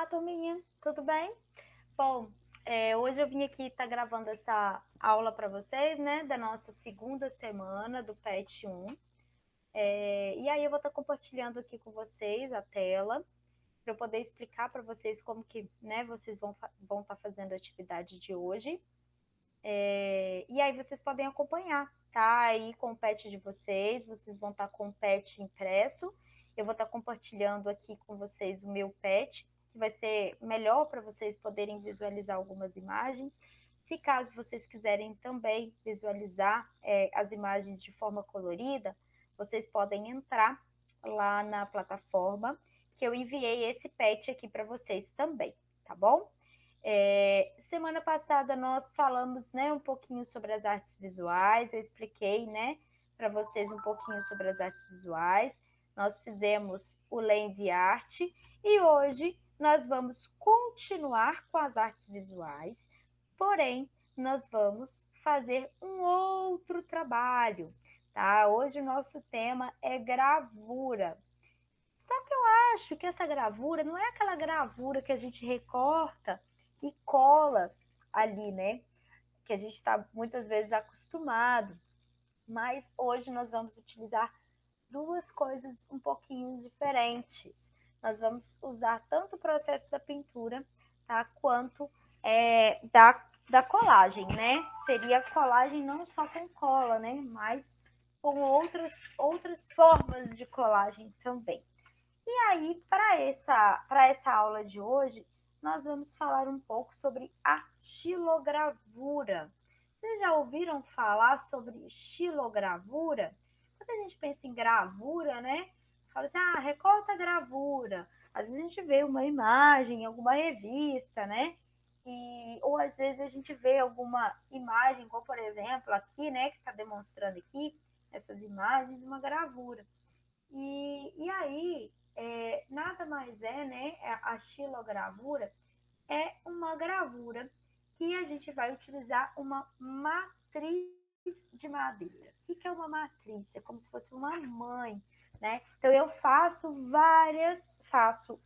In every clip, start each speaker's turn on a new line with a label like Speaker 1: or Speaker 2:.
Speaker 1: Olá, turminha, tudo bem? Bom, hoje eu vim aqui estar gravando essa aula para vocês, né, da nossa segunda semana do PET 1. E aí eu vou estar compartilhando aqui com vocês a tela, para eu poder explicar para vocês como que, né, vocês vão estar fazendo a atividade de hoje. E aí vocês podem acompanhar, tá? Aí com o PET de vocês vão estar com o PET impresso. Eu vou estar compartilhando aqui com vocês o meu PET, que vai ser melhor para vocês poderem visualizar algumas imagens. Se caso vocês quiserem também visualizar as imagens de forma colorida, vocês podem entrar lá na plataforma, que eu enviei esse PET aqui para vocês também, tá bom? Semana passada nós falamos, né, um pouquinho sobre as artes visuais, eu expliquei, né, para vocês um pouquinho sobre as artes visuais, nós fizemos o Land Art e hoje nós vamos continuar com as artes visuais, porém nós vamos fazer um outro trabalho, tá? Hoje o nosso tema é gravura. Só que eu acho que essa gravura não é aquela gravura que a gente recorta e cola ali, né? Que a gente está muitas vezes acostumado. Mas hoje nós vamos utilizar duas coisas um pouquinho diferentes. Nós vamos usar tanto o processo da pintura, tá? Quanto da colagem, né? Seria colagem não só com cola, né? Mas com outras formas de colagem também. E aí, para essa aula de hoje, nós vamos falar um pouco sobre a xilogravura. Vocês já ouviram falar sobre xilogravura? Quando a gente pensa em gravura, né? Fala assim, recorta a gravura. Às vezes a gente vê uma imagem em alguma revista, né? Ou às vezes a gente vê alguma imagem, como por exemplo aqui, né? Que está demonstrando aqui, essas imagens, uma gravura. E aí, nada mais é, né? A xilogravura é uma gravura que a gente vai utilizar uma matriz de madeira. O que é uma matriz? É como se fosse uma mãe, né? Então eu faço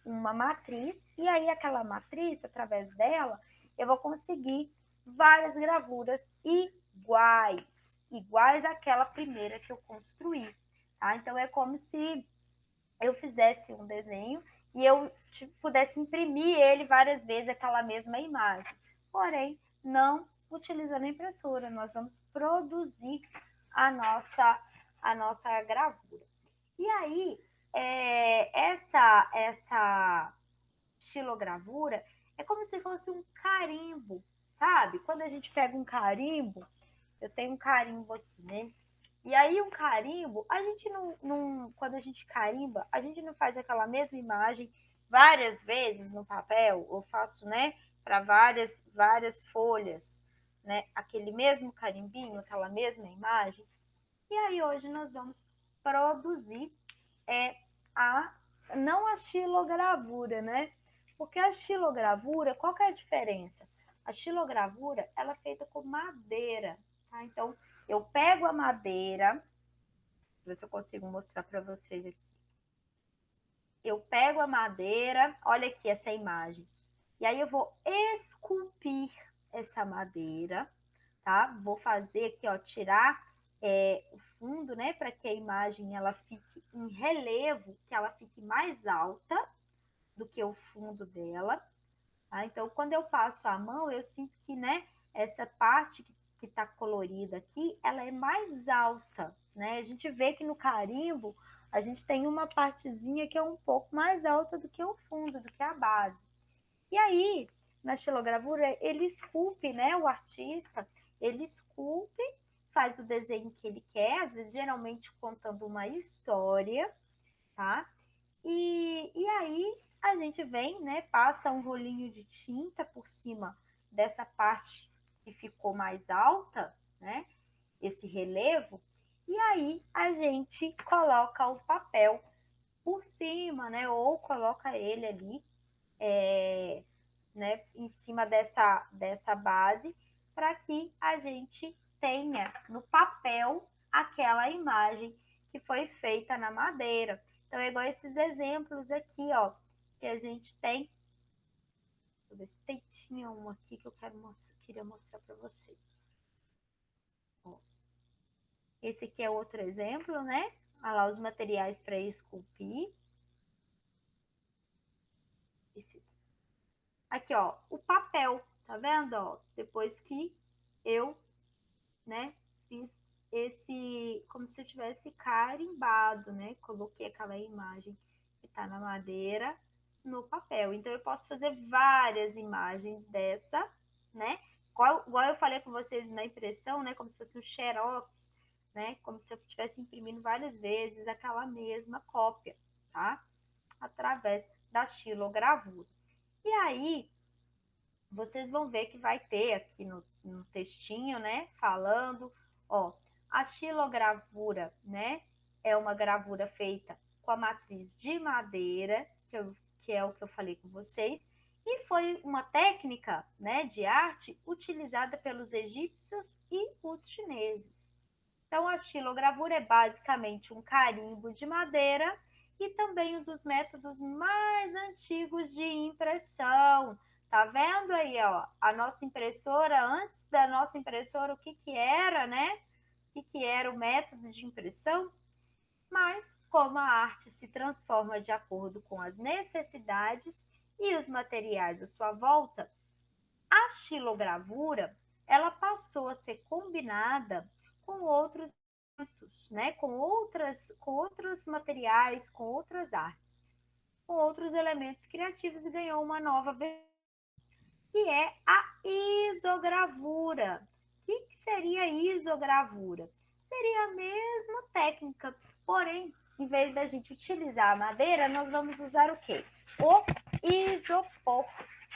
Speaker 1: uma matriz e aí aquela matriz, através dela, eu vou conseguir várias gravuras iguais àquela primeira que eu construí. Tá? Então é como se eu fizesse um desenho e eu pudesse imprimir ele várias vezes, aquela mesma imagem. Porém, não utilizando a impressora, nós vamos produzir a nossa gravura. E aí, essa xilogravura é como se fosse um carimbo, sabe? Quando a gente pega um carimbo, eu tenho um carimbo aqui, né? E aí um carimbo, a gente não, quando a gente carimba, a gente não faz aquela mesma imagem várias vezes no papel, eu faço, né, para várias folhas, né, aquele mesmo carimbinho, aquela mesma imagem. E aí hoje nós vamos produzir a não a xilogravura, né? Porque a xilogravura, qual que é a diferença? A xilogravura, ela é feita com madeira, tá? Então, eu pego a madeira, ver se eu consigo mostrar para vocês aqui. Eu pego a madeira, olha aqui essa imagem. E aí eu vou esculpir essa madeira, tá? Vou fazer aqui, ó, tirar o fundo, né? Para que a imagem ela fique em relevo, que ela fique mais alta do que o fundo dela. Tá? Então, quando eu passo a mão, eu sinto que, né, essa parte que está colorida aqui, ela é mais alta, né? A gente vê que no carimbo, a gente tem uma partezinha que é um pouco mais alta do que o fundo, do que a base. E aí, na xilogravura, ele esculpe, né, o artista, ele esculpe, faz o desenho que ele quer, às vezes, geralmente, contando uma história, tá? E aí a gente vem, né, passa um rolinho de tinta por cima dessa parte que ficou mais alta, né, esse relevo, e aí a gente coloca o papel por cima, né, ou coloca ele ali, né, em cima dessa base, para que a gente tenha no papel aquela imagem que foi feita na madeira. Então, é igual esses exemplos aqui, ó, que a gente tem Deixa eu ver se tinha um aqui que eu queria mostrar para vocês. Ó, esse aqui é outro exemplo, né? Olha lá os materiais para esculpir. Aqui, ó, o papel, tá vendo? Ó, depois que eu, né, fiz esse, como se eu tivesse carimbado, né? Coloquei aquela imagem que tá na madeira no papel. Então, eu posso fazer várias imagens dessa, né? Igual eu falei com vocês na impressão, né? Como se fosse um xerox, né? Como se eu estivesse imprimindo várias vezes aquela mesma cópia, tá? Através da xilogravura. E aí, vocês vão ver que vai ter aqui no textinho, né, falando, ó, a xilogravura, né, é uma gravura feita com a matriz de madeira, que é o que eu falei com vocês, e foi uma técnica, né, de arte utilizada pelos egípcios e os chineses. Então, a xilogravura é basicamente um carimbo de madeira e também um dos métodos mais antigos de impressão. Tá vendo aí, ó, a nossa impressora, antes da nossa impressora, o que que era, né? O que era o método de impressão? Mas, como a arte se transforma de acordo com as necessidades e os materiais à sua volta, a xilogravura, ela passou a ser combinada com outros, né? Com outros materiais, com outras artes, com outros elementos criativos e ganhou uma nova versão, que é a isogravura. O que seria isogravura? Seria a mesma técnica, porém, em vez da gente utilizar a madeira, nós vamos usar o quê? O isopor,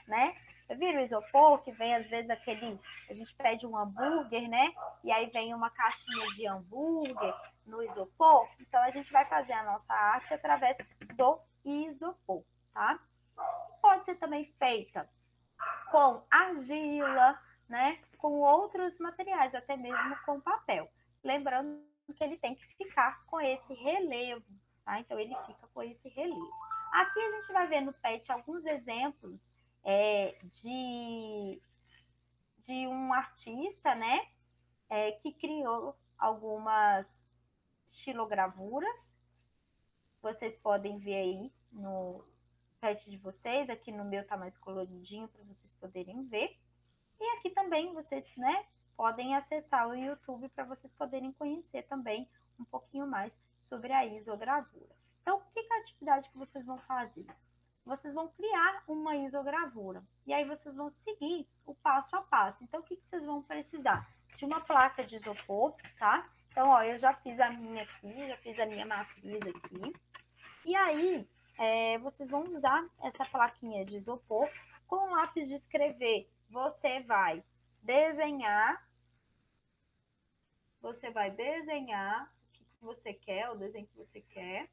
Speaker 1: né? Viram o isopor, que vem às vezes aquele, a gente pede um hambúrguer, né? E aí vem uma caixinha de hambúrguer no isopor. Então, a gente vai fazer a nossa arte através do isopor, tá? Pode ser também feita com argila, né? Com outros materiais, até mesmo com papel. Lembrando que ele tem que ficar com esse relevo, tá? Então, ele fica com esse relevo. Aqui a gente vai ver no PET alguns exemplos de um artista, né? Que criou algumas xilogravuras. Vocês podem ver aí no PET de vocês. Aqui no meu tá mais coloridinho para vocês poderem ver. E aqui também vocês, né, podem acessar o YouTube para vocês poderem conhecer também um pouquinho mais sobre a isogravura. Então, que é a atividade que vocês vão fazer? Vocês vão criar uma isogravura. E aí vocês vão seguir o passo a passo. Então, o que vocês vão precisar? De uma placa de isopor, tá? Então, ó, eu já fiz a minha aqui, já fiz a minha matriz aqui. E aí, vocês vão usar essa plaquinha de isopor com lápis de escrever. Você vai desenhar o que você quer, o desenho que você quer,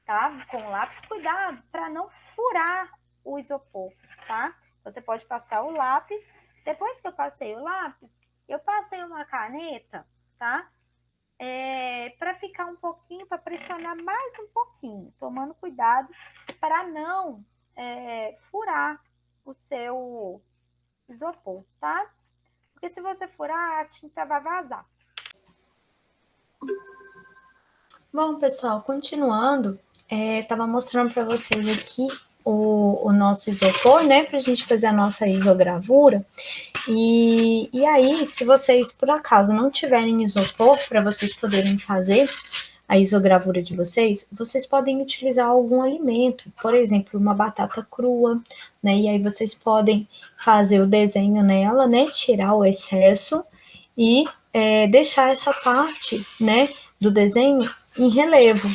Speaker 1: tá? Com lápis, cuidado para não furar o isopor, tá? Você pode passar o lápis. Depois que eu passei o lápis, eu passei uma caneta, tá? Para ficar um pouquinho, para pressionar mais um pouquinho, tomando cuidado para não furar o seu isopor, tá? Porque se você furar, a tinta vai vazar.
Speaker 2: Bom, pessoal, continuando, estava mostrando para vocês aqui o nosso isopor, né, para a gente fazer a nossa isogravura. E aí, se vocês, por acaso, não tiverem isopor para vocês poderem fazer a isogravura de vocês, vocês podem utilizar algum alimento, por exemplo, uma batata crua, né, e aí vocês podem fazer o desenho nela, né, tirar o excesso e deixar essa parte, né, do desenho em relevo.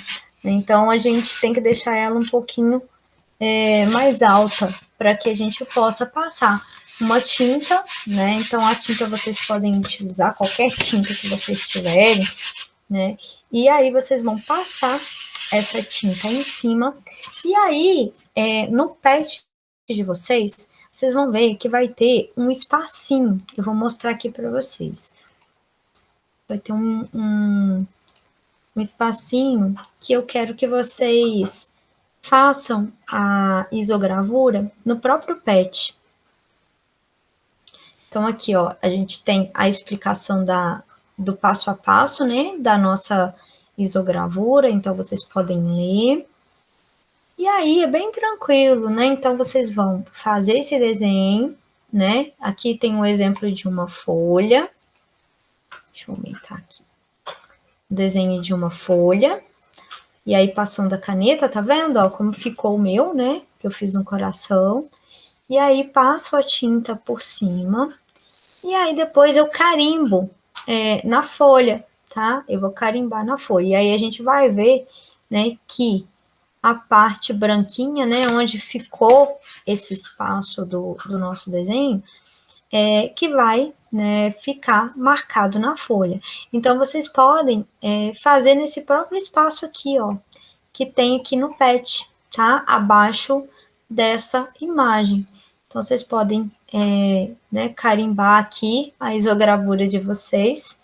Speaker 2: Então, a gente tem que deixar ela um pouquinho mais alta para que a gente possa passar uma tinta, né? Então, a tinta vocês podem utilizar qualquer tinta que vocês tiverem, né? E aí, vocês vão passar essa tinta em cima. E aí, no PET de vocês, vocês vão ver que vai ter um espacinho. Eu vou mostrar aqui para vocês. Vai ter um espacinho que eu quero que vocês façam a isogravura no próprio PET. Então, aqui, ó, a gente tem a explicação do passo a passo, né, da nossa isogravura, então vocês podem ler. E aí, é bem tranquilo, né? Então, vocês vão fazer esse desenho, né? Aqui tem um exemplo de uma folha. Deixa eu aumentar aqui. Desenho de uma folha. E aí, passando a caneta, tá vendo, ó, como ficou o meu, né? Que eu fiz um coração. E aí, passo a tinta por cima. E aí, depois eu carimbo na folha, tá? Eu vou carimbar na folha. E aí, a gente vai ver, né, que a parte branquinha, né, onde ficou esse espaço do nosso desenho, que vai, né, ficar marcado na folha. Então, vocês podem fazer nesse próprio espaço aqui, ó, que tem aqui no PET, tá? Abaixo dessa imagem. Então, vocês podem né, carimbar aqui a isogravura de vocês,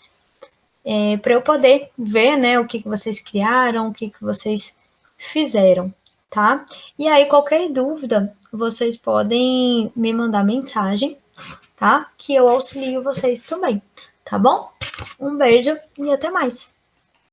Speaker 2: para eu poder ver, né, o que vocês criaram, o que vocês fizeram, tá? E aí, qualquer dúvida, vocês podem me mandar mensagem, tá? Que eu auxilio vocês também, tá bom? Um beijo e até mais!